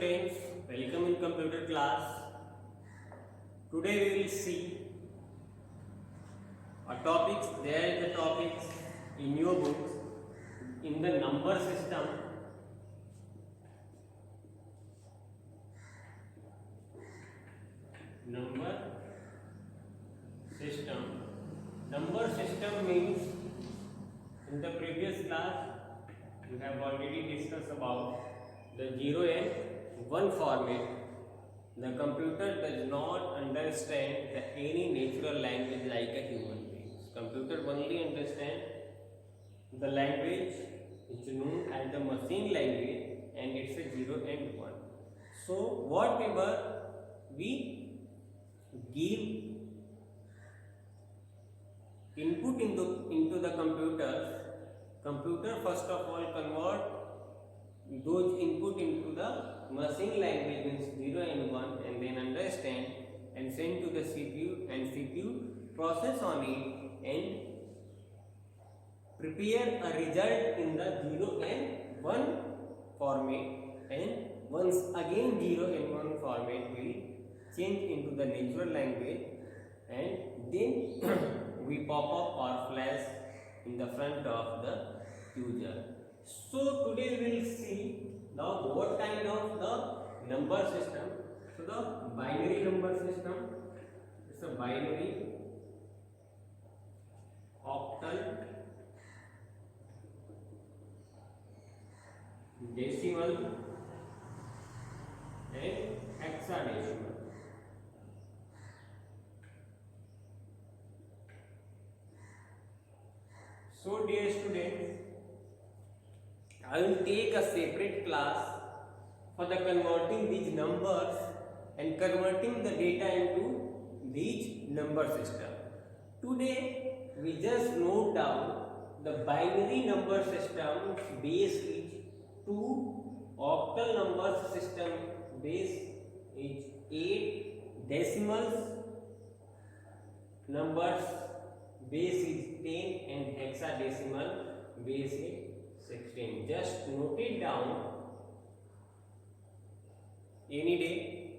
students, welcome in computer class. Today we will see a topics. There is the topics in your books in the number system. Number system. Number system means in the previous class we have already discussed about the 0 and 1 format. The computer does not understand any natural language like a human being. Computer only understand the language which is known as the machine language, and it's a 0 and 1. So whatever we give input into the computer first of all convert those input into the machine language means 0 and 1, and then understand and send to the CPU, and CPU process on it and prepare a result in the 0 and 1 format, and once again 0 and 1 format will change into the natural language, and then we pop up or flash in the front of the user. So today we will see now what kind of the number system. So the binary number system, it's a binary, octal, decimal and hexadecimal. So dear students, I will take a separate class for the converting these numbers and converting the data into these number system. Today we just note down the binary number system base is 2, octal number system base is 8, decimals numbers base is 10, and hexadecimal base is 16. Just note it down. Any day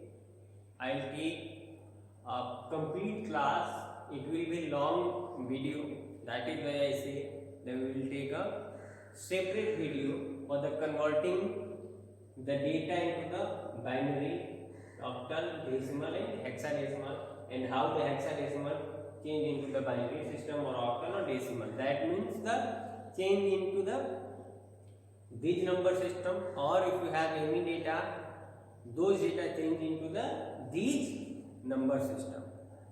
I'll take a complete class. It will be long video. That is why I say that we will take a separate video for the converting the data into the binary, octal, decimal and hexadecimal, and how the hexadecimal change into the binary system or octal or decimal. That means the change into the this number system, or if you have any data, those data change into the these number system.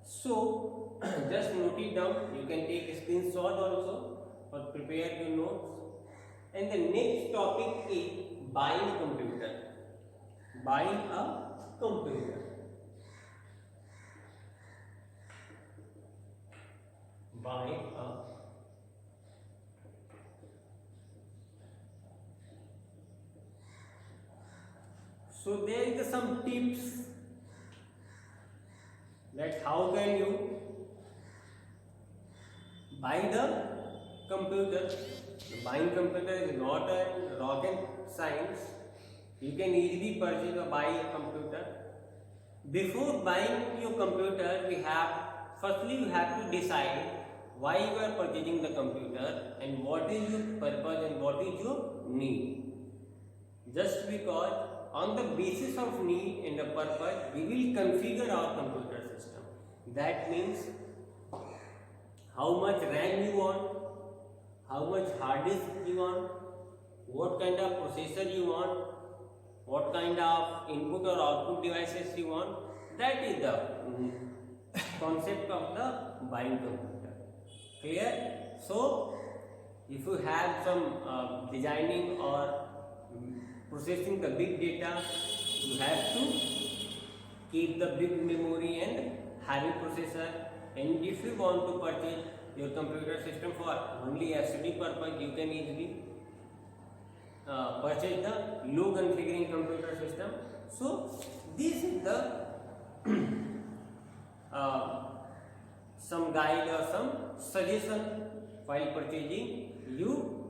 So just note it down. You can take a screenshot also or prepare your notes. And the next topic is buying computer. Buying a computer. Buying a So there is some tips that how can you buy the computer. Buying computer is not a rocket science. You can easily purchase or buy a computer. Before buying your computer, firstly you have to decide why you are purchasing the computer and what is your purpose and what is your need. Just because on the basis of need and the purpose, we will configure our computer system. That means how much RAM you want, how much hard disk you want, what kind of processor you want, what kind of input or output devices you want. That is the concept of the buying computer. Clear? So if you have some designing or processing the big data, you have to keep the big memory and heavy processor. And if you want to purchase your computer system for only study purpose, you can easily purchase the low configuring computer system. So this is the some guide or some suggestion while purchasing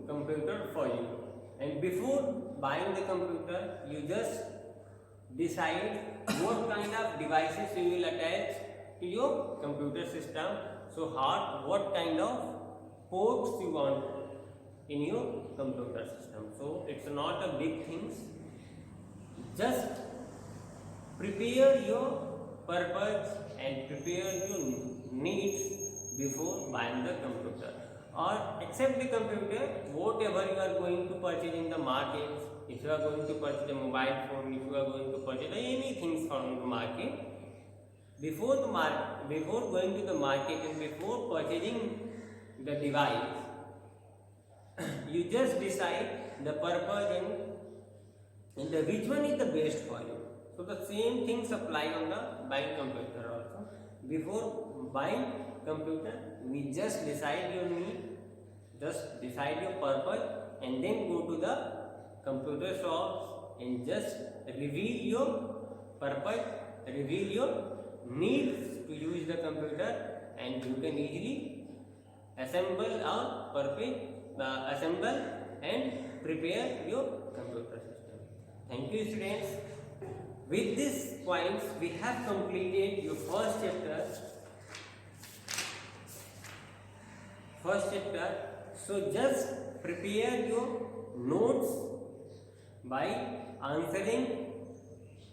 computer for you. And before buying the computer, you just decide what kind of devices you will attach to your computer system. So what kind of ports you want in your computer system. So it's not a big things. Just prepare your purpose and prepare your needs before buying the computer, or accept the computer whatever you are going to purchase in the market. If you are going to purchase a mobile phone, if you are going to purchase anything from the market, before going to the market and before purchasing the device, you just decide the purpose and the which one is the best for you. So the same things apply on the buying computer also. Before buying computer, we just decide your need, just decide your purpose, and then go to the computer shops and just reveal your purpose, reveal your needs to use the computer, and you can easily assemble and prepare your computer system. Thank you, students. With these points, we have completed your first chapter. So just prepare your notes by answering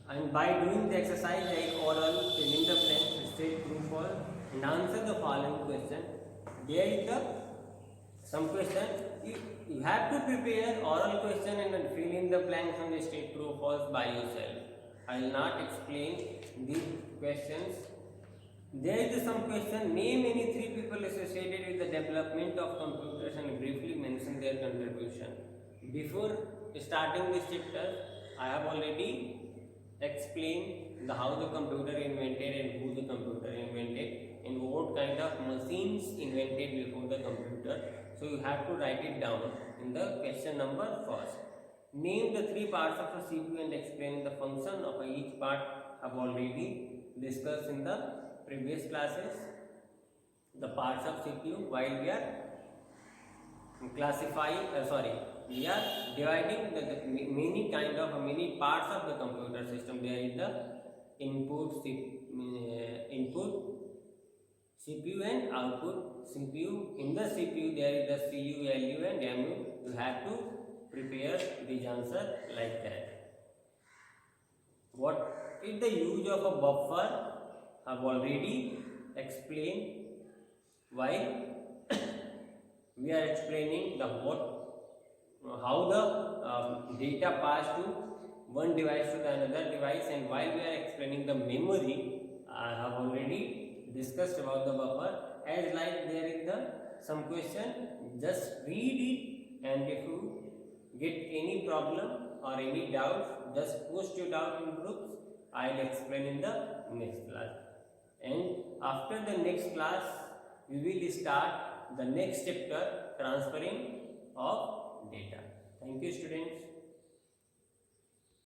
and by doing the exercise like oral, filling the blanks, straight, true, false, and answer the following question. There is some question. You have to prepare oral question and then fill in the blanks on the straight, true, false by yourself. I will not explain these questions. There is some question. Name any 3 people associated with the development of computers and briefly mention their contribution. Before starting this chapter, I have already explained how the computer invented and who the computer invented and what kind of machines invented before the computer. So you have to write it down in the question number first. Name the 3 parts of a CPU and explain the function of each part. I have already discussed in the previous classes the parts of CPU. While we are we are dividing the many parts of the computer system. There is the input CPU and output CPU. In the CPU there is the CU, LU and MU. You have to prepare these answer like that. What is the use of a buffer? I have already explained. Why we are explaining how the data pass to one device to the another device, and while we are explaining the memory, I have already discussed about the buffer. As like there is some question, just read it, and if you get any problem or any doubts, just post your doubt in groups. I will explain in the next class. And after the next class, we will start the next chapter, transferring of data. Thank you, students.